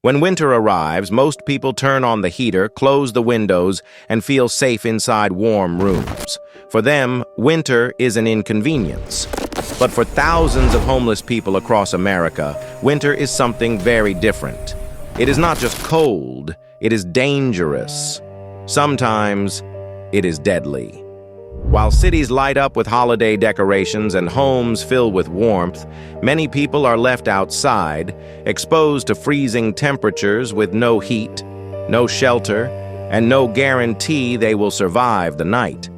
When winter arrives, most people turn on the heater, close the windows, and feel safe inside warm rooms. For them, winter is an inconvenience. But for thousands of homeless people across America, winter is something very different. It is not just cold, it is dangerous. Sometimes, it is deadly. While cities light up with holiday decorations and homes fill with warmth, many people are left outside, exposed to freezing temperatures with no heat, no shelter, and no guarantee they will survive the night.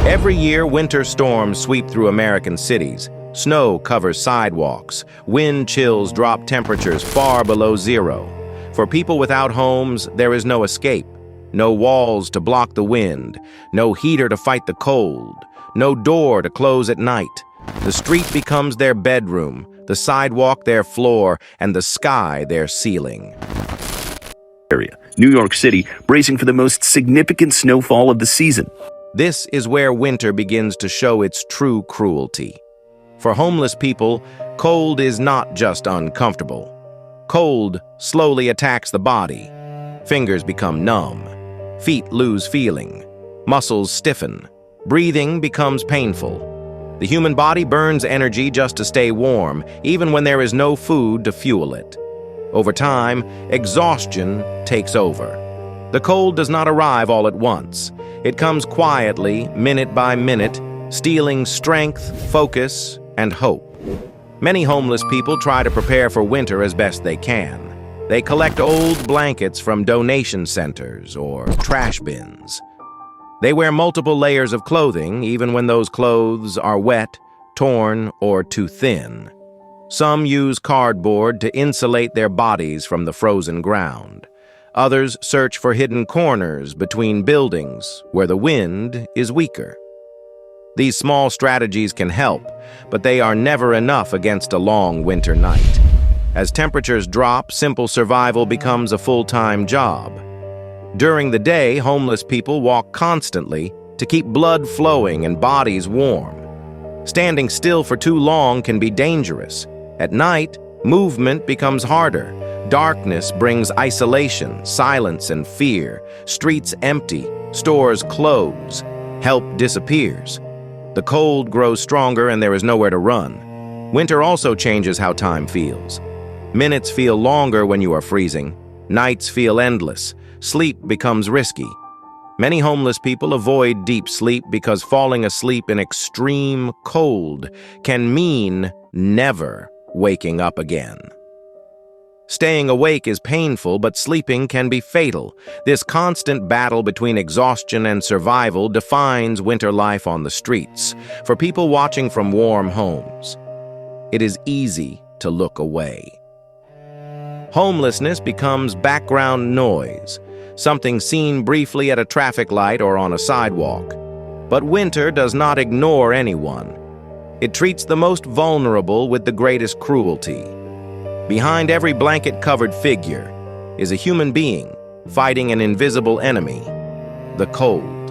Every year, winter storms sweep through American cities. Snow covers sidewalks. Wind chills drop temperatures far below zero. For people without homes, there is no escape. No walls to block the wind, no heater to fight the cold, no door to close at night. The street becomes their bedroom, the sidewalk their floor, and the sky their ceiling. New York City, bracing for the most significant snowfall of the season. This is where winter begins to show its true cruelty. For homeless people, cold is not just uncomfortable. Cold slowly attacks the body. Fingers become numb. Feet lose feeling. Muscles stiffen. Breathing becomes painful. The human body burns energy just to stay warm, even when there is no food to fuel it. Over time, exhaustion takes over. The cold does not arrive all at once. It comes quietly, minute by minute, stealing strength, focus, and hope. Many homeless people try to prepare for winter as best they can. They collect old blankets from donation centers or trash bins. They wear multiple layers of clothing, even when those clothes are wet, torn, or too thin. Some use cardboard to insulate their bodies from the frozen ground. Others search for hidden corners between buildings where the wind is weaker. These small strategies can help, but they are never enough against a long winter night. As temperatures drop, simple survival becomes a full-time job. During the day, homeless people walk constantly to keep blood flowing and bodies warm. Standing still for too long can be dangerous. At night, movement becomes harder. Darkness brings isolation, silence, and fear. Streets empty, stores close, help disappears. The cold grows stronger and there is nowhere to run. Winter also changes how time feels. Minutes feel longer when you are freezing. Nights feel endless. Sleep becomes risky. Many homeless people avoid deep sleep because falling asleep in extreme cold can mean never waking up again. Staying awake is painful, but sleeping can be fatal. This constant battle between exhaustion and survival defines winter life on the streets. For people watching from warm homes, it is easy to look away. Homelessness becomes background noise, something seen briefly at a traffic light or on a sidewalk. But winter does not ignore anyone. It treats the most vulnerable with the greatest cruelty. Behind every blanket-covered figure is a human being fighting an invisible enemy, the cold.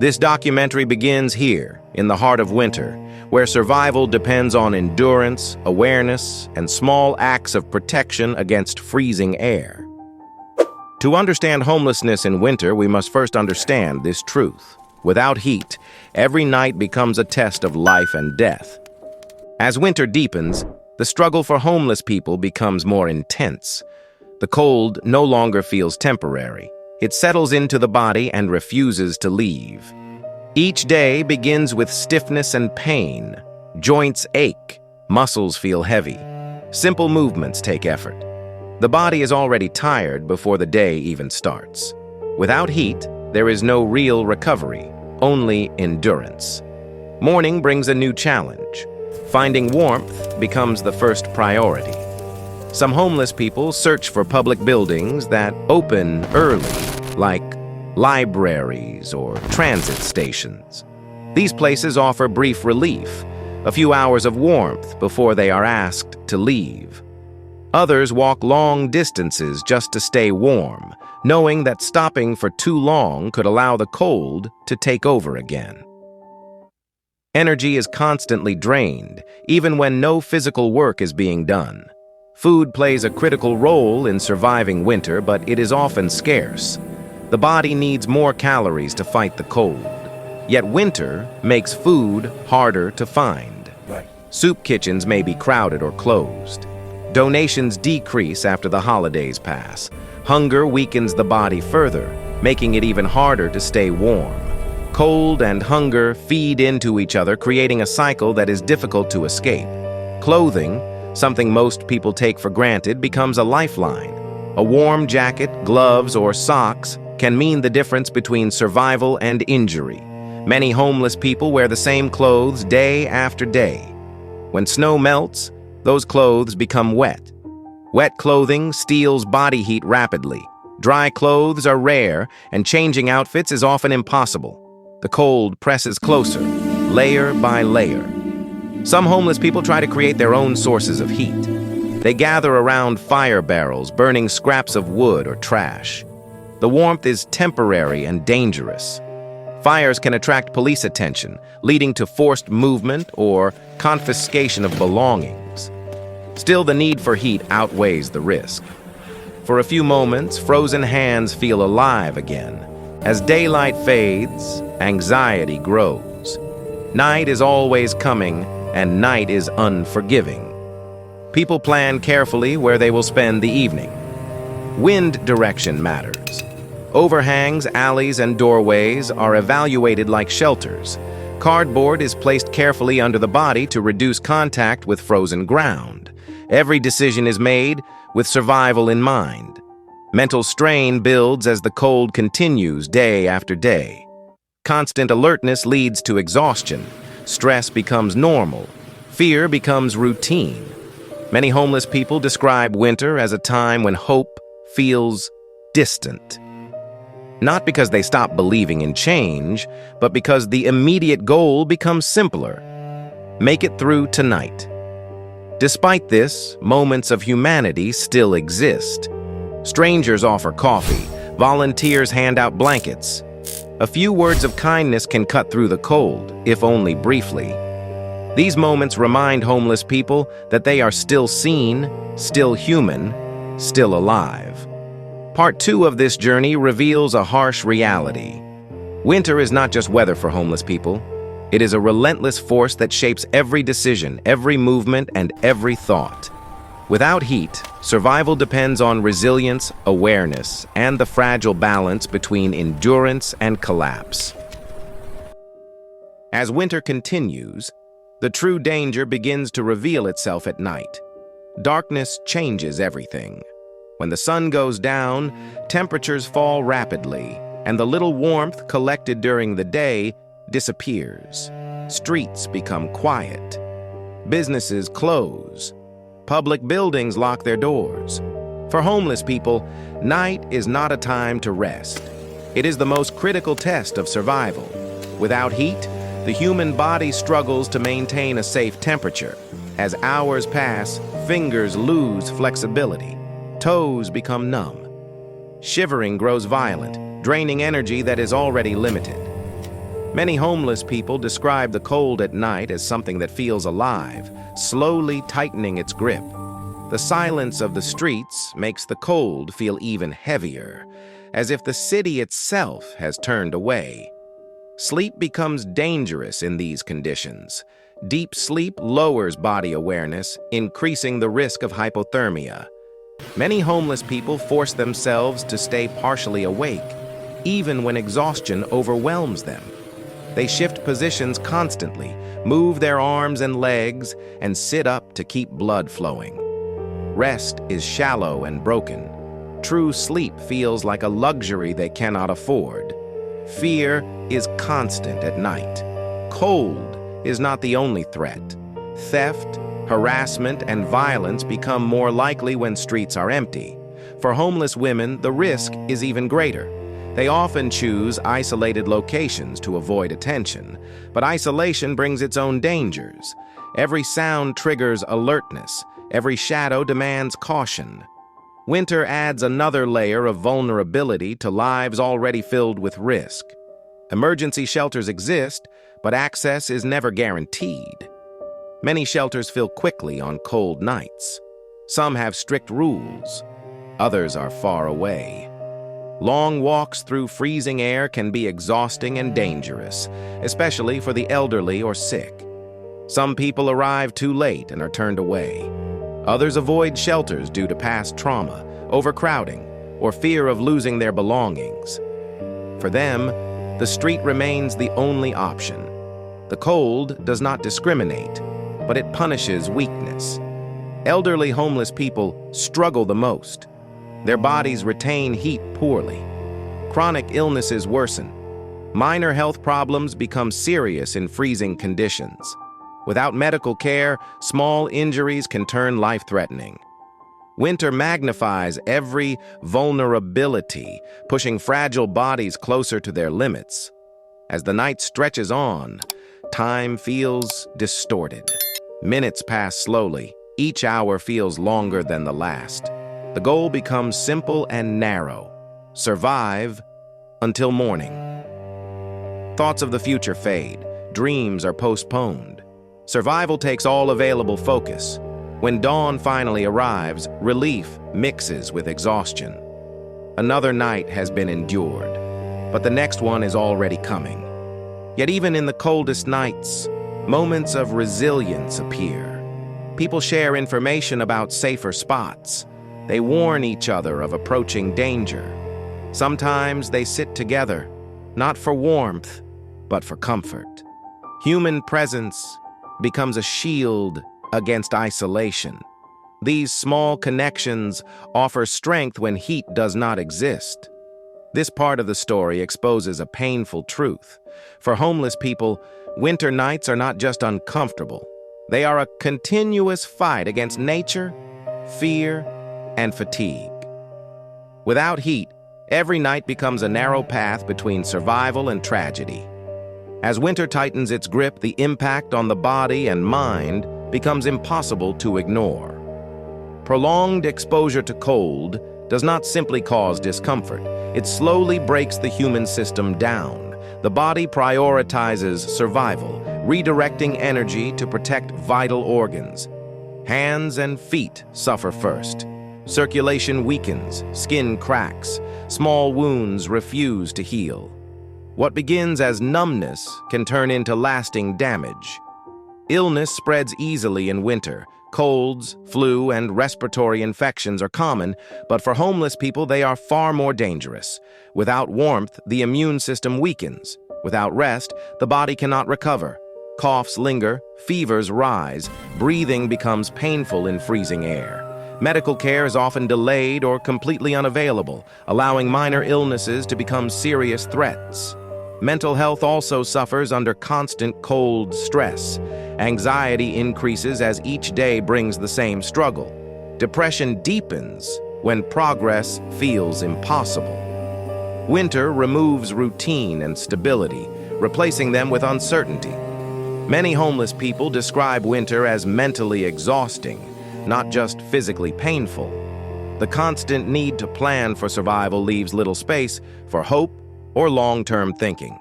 This documentary begins here, in the heart of winter, where survival depends on endurance, awareness, and small acts of protection against freezing air. To understand homelessness in winter, we must first understand this truth. Without heat, every night becomes a test of life and death. As winter deepens, the struggle for homeless people becomes more intense. The cold no longer feels temporary. It settles into the body and refuses to leave. Each day begins with stiffness and pain. Joints ache, muscles feel heavy. Simple movements take effort. The body is already tired before the day even starts. Without heat, there is no real recovery, only endurance. Morning brings a new challenge. Finding warmth becomes the first priority. Some homeless people search for public buildings that open early, like libraries or transit stations. These places offer brief relief, a few hours of warmth before they are asked to leave. Others walk long distances just to stay warm, knowing that stopping for too long could allow the cold to take over again. Energy is constantly drained, even when no physical work is being done. Food plays a critical role in surviving winter, but it is often scarce. The body needs more calories to fight the cold. Yet winter makes food harder to find. Soup kitchens may be crowded or closed. Donations decrease after the holidays pass. Hunger weakens the body further, making it even harder to stay warm. Cold and hunger feed into each other, creating a cycle that is difficult to escape. Clothing, something most people take for granted, becomes a lifeline. A warm jacket, gloves, or socks can mean the difference between survival and injury. Many homeless people wear the same clothes day after day. When snow melts, those clothes become wet. Wet clothing steals body heat rapidly. Dry clothes are rare, and changing outfits is often impossible. The cold presses closer, layer by layer. Some homeless people try to create their own sources of heat. They gather around fire barrels, burning scraps of wood or trash. The warmth is temporary and dangerous. Fires can attract police attention, leading to forced movement or confiscation of belongings. Still, the need for heat outweighs the risk. For a few moments, frozen hands feel alive again. As daylight fades, anxiety grows. Night is always coming, and night is unforgiving. People plan carefully where they will spend the evening. Wind direction matters. Overhangs, alleys, and doorways are evaluated like shelters. Cardboard is placed carefully under the body to reduce contact with frozen ground. Every decision is made with survival in mind. Mental strain builds as the cold continues day after day. Constant alertness leads to exhaustion. Stress becomes normal. Fear becomes routine. Many homeless people describe winter as a time when hope feels distant. Not because they stop believing in change, but because the immediate goal becomes simpler. Make it through tonight. Despite this, moments of humanity still exist. Strangers offer coffee. Volunteers hand out blankets. A few words of kindness can cut through the cold, if only briefly. These moments remind homeless people that they are still seen, still human, still alive. Part 2 of this journey reveals a harsh reality. Winter is not just weather for homeless people. It is a relentless force that shapes every decision, every movement, and every thought. Without heat, survival depends on resilience, awareness, and the fragile balance between endurance and collapse. As winter continues, the true danger begins to reveal itself at night. Darkness changes everything. When the sun goes down, temperatures fall rapidly, and the little warmth collected during the day disappears. Streets become quiet. Businesses close. Public buildings lock their doors. For homeless people, night is not a time to rest. It is the most critical test of survival. Without heat, the human body struggles to maintain a safe temperature. As hours pass, fingers lose flexibility. Toes become numb. Shivering grows violent, draining energy that is already limited. Many homeless people describe the cold at night as something that feels alive, slowly tightening its grip. The silence of the streets makes the cold feel even heavier, as if the city itself has turned away. Sleep becomes dangerous in these conditions. Deep sleep lowers body awareness, increasing the risk of hypothermia. Many homeless people force themselves to stay partially awake, even when exhaustion overwhelms them. They shift positions constantly, move their arms and legs, and sit up to keep blood flowing. Rest is shallow and broken. True sleep feels like a luxury they cannot afford. Fear is constant at night. Cold is not the only threat. Theft, harassment, and violence become more likely when streets are empty. For homeless women, the risk is even greater. They often choose isolated locations to avoid attention, but isolation brings its own dangers. Every sound triggers alertness. Every shadow demands caution. Winter adds another layer of vulnerability to lives already filled with risk. Emergency shelters exist, but access is never guaranteed. Many shelters fill quickly on cold nights. Some have strict rules, others are far away. Long walks through freezing air can be exhausting and dangerous, especially for the elderly or sick. Some people arrive too late and are turned away. Others avoid shelters due to past trauma, overcrowding, or fear of losing their belongings. For them, the street remains the only option. The cold does not discriminate, but it punishes weakness. Elderly homeless people struggle the most. Their bodies retain heat poorly. Chronic illnesses worsen. Minor health problems become serious in freezing conditions. Without medical care, small injuries can turn life-threatening. Winter magnifies every vulnerability, pushing fragile bodies closer to their limits. As the night stretches on, time feels distorted. Minutes pass slowly. Each hour feels longer than the last. The goal becomes simple and narrow. Survive until morning. Thoughts of the future fade. Dreams are postponed. Survival takes all available focus. When dawn finally arrives, relief mixes with exhaustion. Another night has been endured, but the next one is already coming. Yet even in the coldest nights, moments of resilience appear. People share information about safer spots. They warn each other of approaching danger. Sometimes they sit together, not for warmth, but for comfort. Human presence becomes a shield against isolation. These small connections offer strength when heat does not exist. This part of the story exposes a painful truth. For homeless people, winter nights are not just uncomfortable. They are a continuous fight against nature, fear, and fatigue. Without heat, every night becomes a narrow path between survival and tragedy. As winter tightens its grip, the impact on the body and mind becomes impossible to ignore. Prolonged exposure to cold does not simply cause discomfort. It slowly breaks the human system down. The body prioritizes survival, redirecting energy to protect vital organs. Hands and feet suffer first. Circulation weakens, skin cracks, small wounds refuse to heal. What begins as numbness can turn into lasting damage. Illness spreads easily in winter. Colds, flu, and respiratory infections are common, but for homeless people, they are far more dangerous. Without warmth, the immune system weakens. Without rest, the body cannot recover. Coughs linger, fevers rise, breathing becomes painful in freezing air. Medical care is often delayed or completely unavailable, allowing minor illnesses to become serious threats. Mental health also suffers under constant cold stress. Anxiety increases as each day brings the same struggle. Depression deepens when progress feels impossible. Winter removes routine and stability, replacing them with uncertainty. Many homeless people describe winter as mentally exhausting, not just physically painful. The constant need to plan for survival leaves little space for hope or long-term thinking.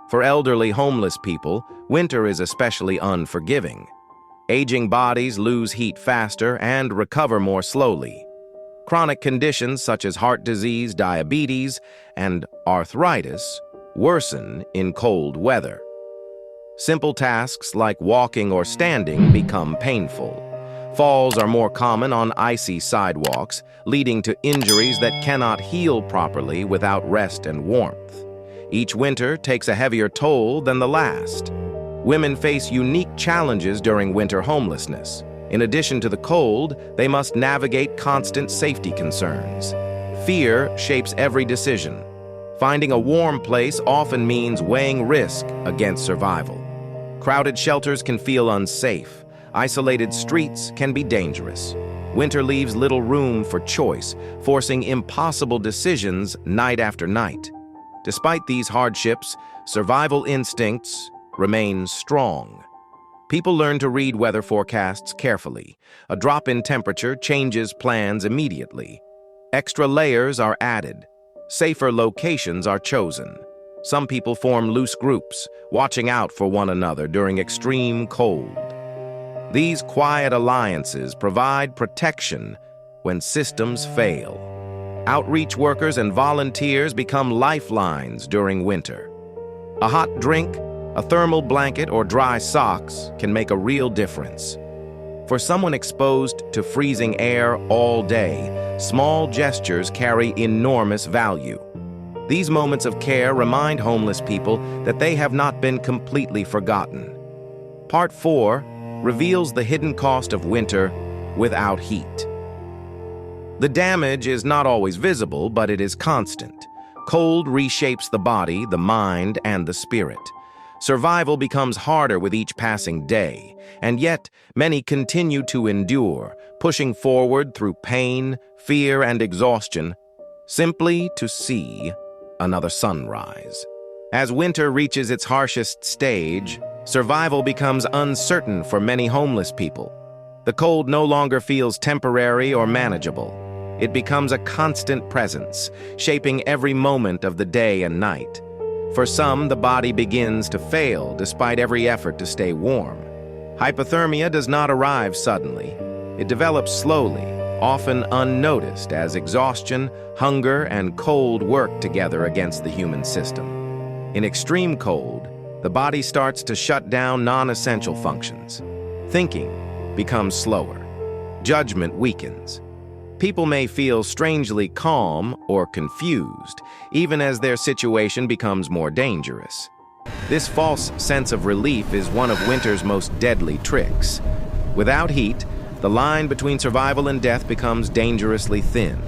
For elderly homeless people, winter is especially unforgiving. Aging bodies lose heat faster and recover more slowly. Chronic conditions such as heart disease, diabetes, and arthritis worsen in cold weather. Simple tasks like walking or standing become painful. Falls are more common on icy sidewalks, leading to injuries that cannot heal properly without rest and warmth. Each winter takes a heavier toll than the last. Women face unique challenges during winter homelessness. In addition to the cold, they must navigate constant safety concerns. Fear shapes every decision. Finding a warm place often means weighing risk against survival. Crowded shelters can feel unsafe. Isolated streets can be dangerous. Winter leaves little room for choice, forcing impossible decisions night after night. Despite these hardships, survival instincts remain strong. People learn to read weather forecasts carefully. A drop in temperature changes plans immediately. Extra layers are added. Safer locations are chosen. Some people form loose groups, watching out for one another during extreme cold. These quiet alliances provide protection when systems fail. Outreach workers and volunteers become lifelines during winter. A hot drink, a thermal blanket, or dry socks can make a real difference. For someone exposed to freezing air all day, small gestures carry enormous value. These moments of care remind homeless people that they have not been completely forgotten. Part 4 reveals the hidden cost of winter without heat. The damage is not always visible, but it is constant. Cold reshapes the body, the mind, and the spirit. Survival becomes harder with each passing day, and yet many continue to endure, pushing forward through pain, fear, and exhaustion, simply to see another sunrise. As winter reaches its harshest stage, survival becomes uncertain for many homeless people. The cold no longer feels temporary or manageable. It becomes a constant presence, shaping every moment of the day and night. For some, the body begins to fail despite every effort to stay warm. Hypothermia does not arrive suddenly. It develops slowly, often unnoticed, as exhaustion, hunger, and cold work together against the human system. In extreme cold, the body starts to shut down non-essential functions. Thinking becomes slower. Judgment weakens. People may feel strangely calm or confused, even as their situation becomes more dangerous. This false sense of relief is one of winter's most deadly tricks. Without heat, the line between survival and death becomes dangerously thin.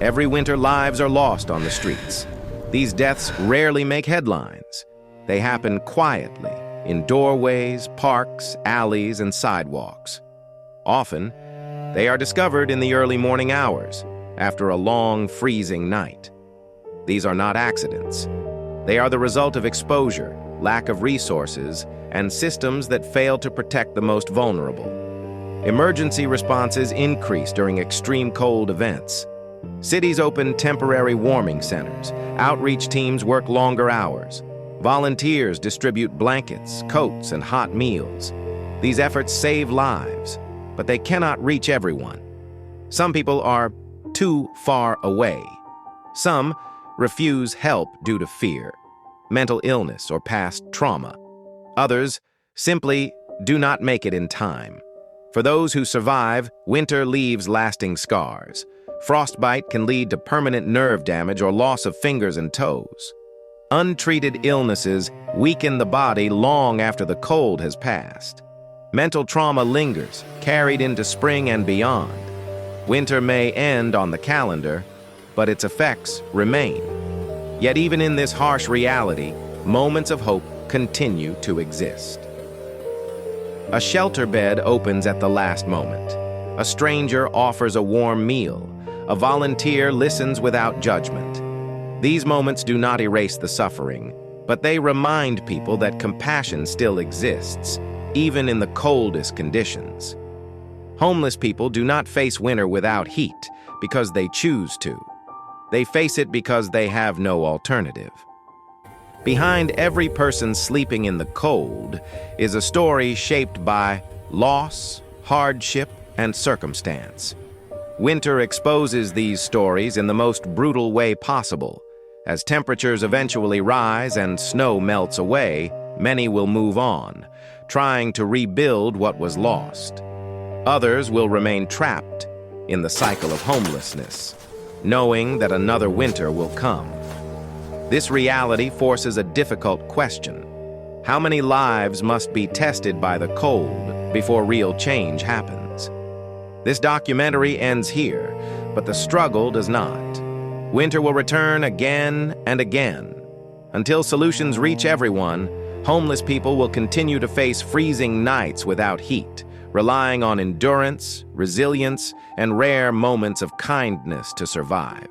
Every winter, lives are lost on the streets. These deaths rarely make headlines. They happen quietly, in doorways, parks, alleys, and sidewalks. Often, they are discovered in the early morning hours, after a long, freezing night. These are not accidents. They are the result of exposure, lack of resources, and systems that fail to protect the most vulnerable. Emergency responses increase during extreme cold events. Cities open temporary warming centers. Outreach teams work longer hours. Volunteers distribute blankets, coats, and hot meals. These efforts save lives, but they cannot reach everyone. Some people are too far away. Some refuse help due to fear, mental illness, or past trauma. Others simply do not make it in time. For those who survive, winter leaves lasting scars. Frostbite can lead to permanent nerve damage or loss of fingers and toes. Untreated illnesses weaken the body long after the cold has passed. Mental trauma lingers, carried into spring and beyond. Winter may end on the calendar, but its effects remain. Yet even in this harsh reality, moments of hope continue to exist. A shelter bed opens at the last moment. A stranger offers a warm meal. A volunteer listens without judgment. These moments do not erase the suffering, but they remind people that compassion still exists, even in the coldest conditions. Homeless people do not face winter without heat because they choose to. They face it because they have no alternative. Behind every person sleeping in the cold is a story shaped by loss, hardship, and circumstance. Winter exposes these stories in the most brutal way possible. As temperatures eventually rise and snow melts away, many will move on, trying to rebuild what was lost. Others will remain trapped in the cycle of homelessness, knowing that another winter will come. This reality forces a difficult question. How many lives must be tested by the cold before real change happens? This documentary ends here, but the struggle does not. Winter will return again and again. Until solutions reach everyone, homeless people will continue to face freezing nights without heat, relying on endurance, resilience, and rare moments of kindness to survive.